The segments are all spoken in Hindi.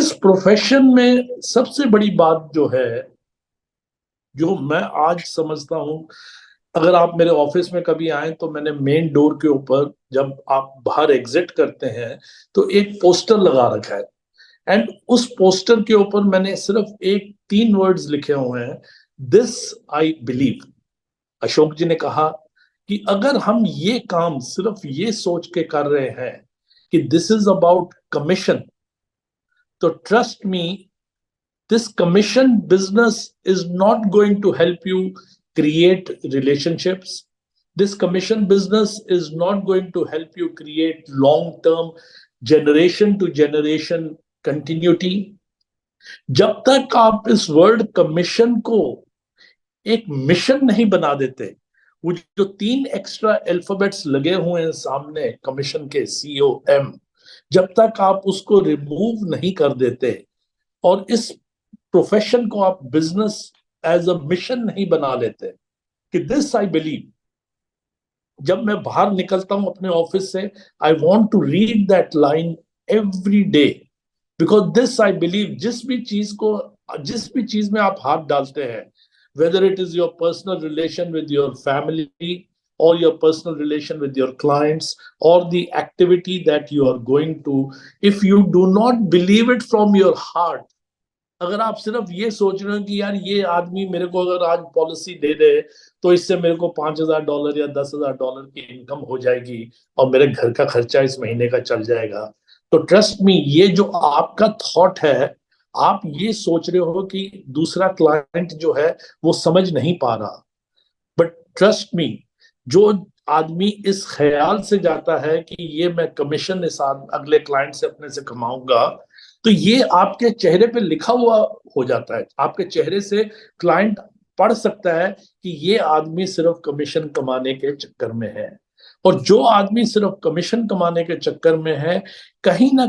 इस प्रोफेशन में सबसे बड़ी बात जो है, जो मैं आज समझता हूं, अगर आप मेरे ऑफिस में कभी आए तो मैंने मेन डोर के ऊपर, जब आप बाहर एग्जिट करते हैं तो एक पोस्टर लगा रखा है। एंड उस पोस्टर के ऊपर मैंने सिर्फ एक तीन वर्ड्स लिखे हुए हैं, दिस आई बिलीव। अशोक जी ने कहा कि अगर हम ये काम सिर्फ ये सोच के कर रहे हैं कि दिस इज अबाउट कमीशन, तो trust me, this commission business is not going to help you create relationships. This commission business is not going to help you create long term generation to generation continuity. जब तक आप इस वर्ड कमीशन को एक मिशन नहीं बना देते, वो जो तीन एक्स्ट्रा अल्फाबेट्स लगे हुए हैं सामने कमीशन के, COM, जब तक आप उसको रिमूव नहीं कर देते और इस प्रोफेशन को आप बिजनेस एज अ मिशन नहीं बना लेते कि दिस आई बिलीव, जब मैं बाहर निकलता हूं अपने ऑफिस से, I want to read that line every day, because this I believe. जिस भी चीज में आप हाथ डालते हैं, whether it is your personal relation with your family or your personal relation with your clients or the activity that you are going to, if you do not believe it from your heart, अगर आप सिर्फ ये सोच रहे हो कि यार ये आदमी मेरे को अगर आज पॉलिसी दे दे तो इससे मेरे को $5,000 या $10,000 की इनकम हो जाएगी और मेरे घर का खर्चा इस महीने का चल जाएगा, तो ट्रस्ट मी, ये जो आपका थॉट है, आप ये सोच रहे हो कि दूसरा क्लाइंट जो है वो समझ नहीं पा रहा। बट ट्रस्ट मी, जो आदमी इस ख्याल से जाता है कि ये मैं कमीशन इस अगले क्लाइंट से अपने से कमाऊंगा, तो ये आपके चेहरे पे लिखा हुआ हो जाता है। आपके चेहरे से क्लाइंट पढ़ सकता है कि ये आदमी सिर्फ कमीशन कमाने के चक्कर में है। और जो आदमी सिर्फ कमीशन कमाने के चक्कर में है, कहीं ना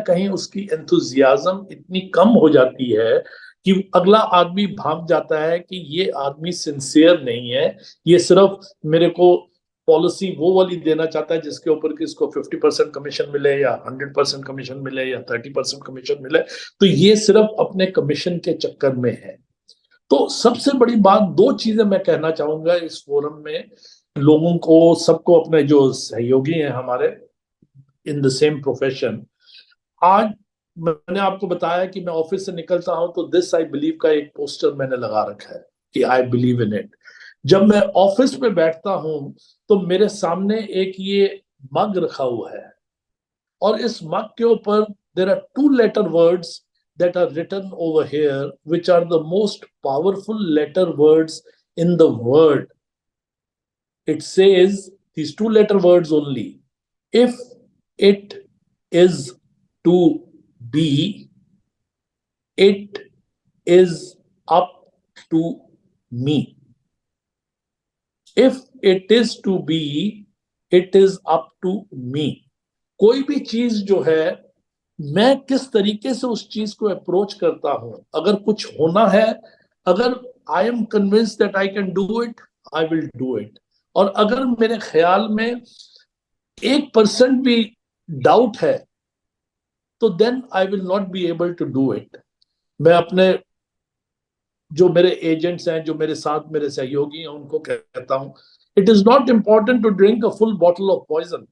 कहीं उसकी एंथुजियाज्म इतनी कम हो जाती है कि अगला आदमी भाग जाता है कि ये आदमी सिंसियर नहीं है, ये सिर्फ मेरे को पॉलिसी वो वाली देना चाहता है जिसके ऊपर कि इसको 50% कमीशन मिले या 100% कमीशन मिले या 30% कमीशन मिले, तो ये सिर्फ अपने कमीशन के चक्कर में है। तो सबसे बड़ी बात, दो चीजें मैं कहना चाहूंगा इस फोरम में लोगों को, सबको, अपने जो सहयोगी हैं हमारे इन द सेम प्रोफेशन। आज मैंने आपको बताया कि मैं ऑफिस से निकलता हूं तो दिस आई बिलीव का एक पोस्टर मैंने लगा रखा है कि आई बिलीव इन इट। जब मैं ऑफिस में बैठता हूं तो मेरे सामने एक ये मग रखा हुआ है, और इस मग के ऊपर there are two letter words that are written over here, which are the most powerful letter words in the world. It says these two letter words only: if it is to be, it is up to me. If it is to be, it is up to me. कोई भी चीज जो है, मैं किस तरीके से उस चीज को अप्रोच करता हूं, अगर कुछ होना है, अगर I am convince that I can do it, I will do it. और अगर मेरे ख्याल में 1% भी डाउट है, तो then I will not be able to do it. मैं अपने जो मेरे एजेंट्स हैं, जो मेरे साथ मेरे सहयोगी हैं, उनको कहता हूं, it is not important to drink a full bottle of poison.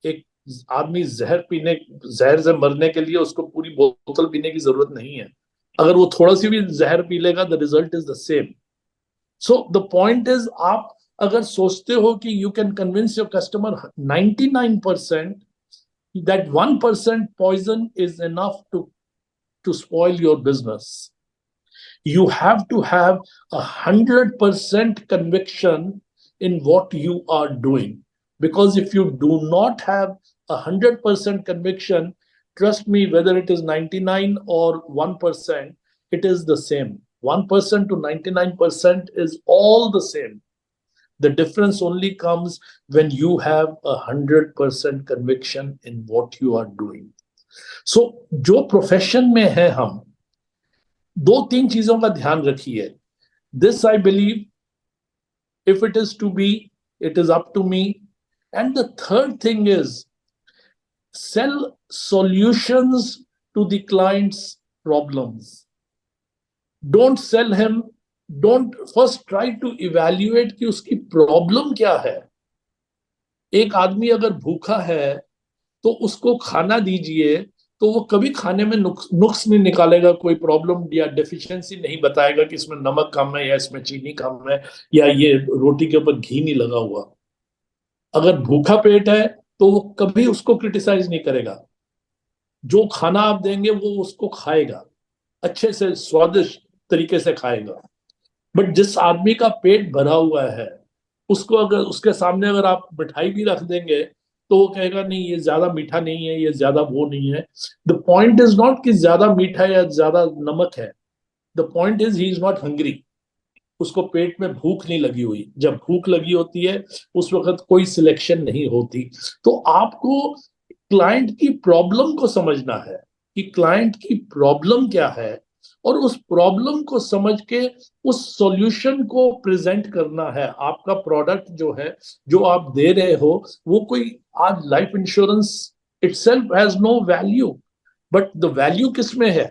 एक आदमी जहर से मरने के लिए उसको पूरी बोतल पीने की जरूरत नहीं है। अगर वो थोड़ा सी भी जहर पी लेगा, the result is the same. So the point is, आप अगर सोचते हो कि you can convince your customer 99%, that 1% poison is enough to spoil your business. You have to have 100% conviction in what you are doing. Because if you do not have 100% conviction, trust me, whether it is 99 or 1%, it is the same. 1% to 99% is all the same. The difference only comes when you have 100% conviction in what you are doing. So, जो प्रोफेशन में है हम, दो तीन चीजों का ध्यान रखिए। This I believe, if it is to be, it is up to me. And the third thing is, sell solutions to the client's problems. Don't sell him. Don't first try to evaluate कि उसकी प्रॉब्लम क्या है. एक आदमी अगर भूखा है तो उसको खाना दीजिए, तो वो कभी खाने में नुक्स नहीं निकालेगा, कोई प्रॉब्लम या डेफिशिएंसी नहीं बताएगा कि इसमें नमक कम है या इसमें चीनी कम है या ये रोटी के ऊपर घी नहीं लगा हुआ. अगर भूखा पेट है तो वो कभी उसको क्रिटिसाइज नहीं करेगा. जो खाना आप देंगे वो उसको खाएगा, अच्छे से स्वादिष्ट तरीके से खाएगा. बट जिस आदमी का पेट भरा हुआ है, उसको अगर उसके सामने अगर आप मिठाई भी रख देंगे तो वो कहेगा नहीं ये ज्यादा मीठा नहीं है, ये ज्यादा वो नहीं है. द पॉइंट इज नॉट कि ज्यादा मीठा या ज्यादा नमक है. The point is he is not hungry. उसको पेट में भूख नहीं लगी हुई. जब भूख लगी होती है उस वक्त कोई सिलेक्शन नहीं होती. तो आपको क्लाइंट की प्रॉब्लम को समझना है कि क्लाइंट की प्रॉब्लम क्या है, और उस प्रॉब्लम को समझ के उस सॉल्यूशन को प्रेजेंट करना है. आपका प्रोडक्ट जो है, जो आप दे रहे हो, वो कोई आज life insurance itself has no value, but the value किसमें है?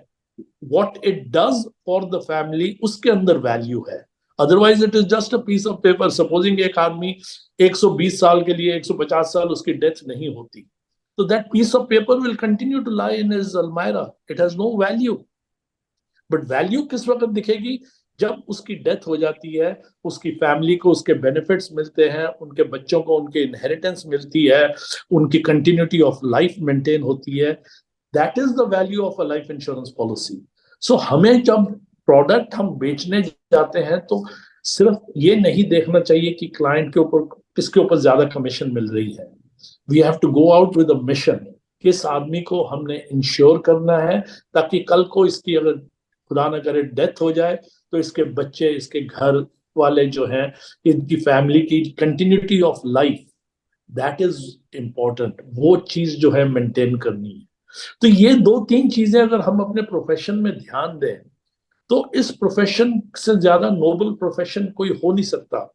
What it does for the family, उसके अंदर वैल्यू है. Otherwise it is just a piece of paper. Supposing एक आदमी 120 साल के लिए 150 साल उसकी डेथ नहीं होती, तो that piece of paper will continue to lie in his अलमायरा. It has no value. But value किस वक्त दिखेगी? जब उसकी डेथ हो जाती है, उसकी फैमिली को उसके बेनिफिट्स मिलते हैं, उनके बच्चों को उनके इनहेरिटेंस मिलती है, उनकी कंटिन्यूटी ऑफ लाइफ मेंटेन होती है. That is the value of a life insurance policy. So हमें जब प्रोडक्ट हम बेचने जाते हैं तो सिर्फ ये नहीं देखना चाहिए कि क्लाइंट के ऊपर किसके ऊपर ज्यादा कमीशन मिल रही है. We have to go out with a mission. किस आदमी को हमने इंश्योर करना है ताकि कल को इसकी अगर खुदा न करे डेथ हो जाए तो इसके बच्चे, इसके घर वाले जो हैं, इनकी फैमिली की continuity of life, that is important. वो चीज जो है मेंटेन करनी है. तो ये दो तीन चीजें अगर हम अपने प्रोफेशन में ध्यान दें तो इस प्रोफेशन से ज्यादा नोबल प्रोफेशन कोई हो नहीं सकता.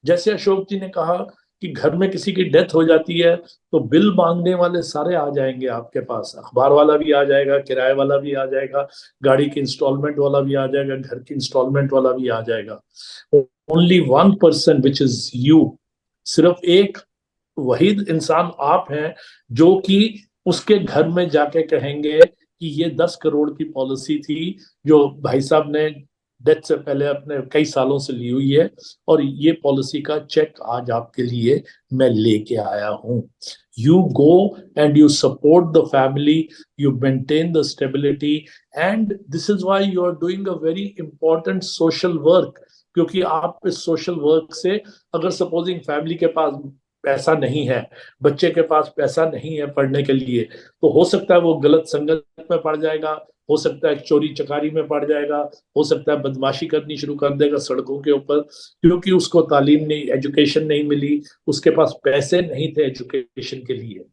जैसे अशोक जी ने कहा कि घर में किसी की डेथ हो जाती है तो बिल मांगने वाले सारे आ जाएंगे आपके पास. अखबार वाला भी आ जाएगा, किराए वाला भी आ जाएगा, गाड़ी की इंस्टॉलमेंट वाला भी आ जाएगा, घर की इंस्टॉलमेंट वाला भी आ जाएगा. Only one person which is you. सिर्फ एक वहीद इंसान आप हैं जो कि उसके घर में जाके कहेंगे कि ये 10 करोड़ की पॉलिसी थी जो भाई साहब ने डेथ से पहले अपने कई सालों से ली हुई है, और ये पॉलिसी का चेक आज आपके लिए मैं लेके आया हूं. You go and you support the family, you maintain the stability, and this is why you are doing a very important social work. क्योंकि आप इस सोशल वर्क से, अगर सपोजिंग फैमिली के पास पैसा नहीं है, बच्चे के पास पैसा नहीं है पढ़ने के लिए, तो हो सकता है वो गलत संगत में पड़ जाएगा, हो सकता है चोरी चकारी में पड़ जाएगा, हो सकता है बदमाशी करनी शुरू कर देगा सड़कों के ऊपर, क्योंकि उसको तालीम नहीं, एजुकेशन नहीं मिली, उसके पास पैसे नहीं थे एजुकेशन के लिए.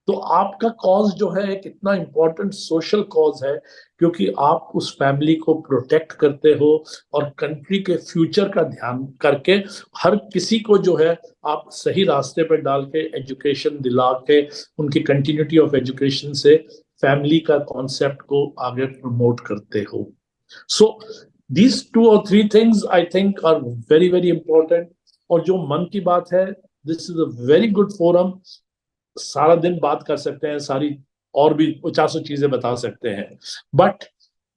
तो आपका कॉज जो है एक इतना इंपॉर्टेंट सोशल कॉज है, क्योंकि आप उस फैमिली को प्रोटेक्ट करते हो और कंट्री के फ्यूचर का ध्यान करके हर किसी को जो है आप सही रास्ते पर डाल के एजुकेशन दिला के उनकी कंटिन्यूटी ऑफ एजुकेशन से फैमिली का कॉन्सेप्ट को आगे प्रमोट करते हो. So these 2 or 3 things I think are very very important. और जो मन की बात है, this is a very good forum. सारा दिन बात कर सकते हैं, सारी और भी 50 चीजें बता सकते हैं. But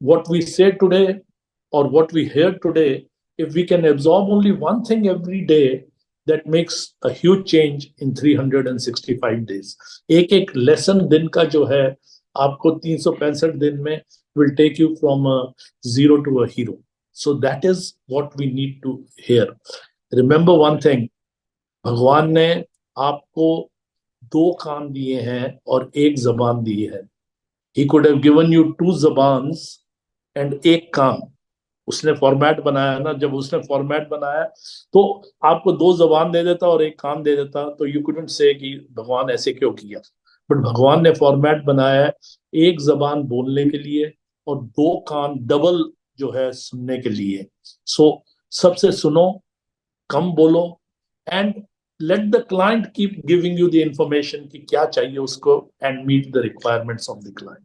what we say today or what we hear today, if we can absorb only one thing every day, that makes a huge change in 365 days. एक एक लेसन दिन का जो है आपको 365 दिन में will take you from a zero to a hero. So that is what we need to hear. Remember one thing, भगवान ने आपको 2 कान दिए हैं और 1 जबान दी है. He could have given you 2 जबान्स and 1 कान. उसने फॉर्मेट बनाया ना, जब उसने फॉर्मेट बनाया तो आपको 2 जबान दे देता और 1 कान दे देता, तो यू कुडंट से कि भगवान ऐसे क्यों किया. बट भगवान ने फॉर्मेट बनाया है 1 जबान बोलने के लिए और 2 कान डबल जो है सुनने के लिए. सो सबसे सुनो, कम बोलो, and let the client keep giving you the information कि क्या चाहिए उसको, and meet the requirements of the client.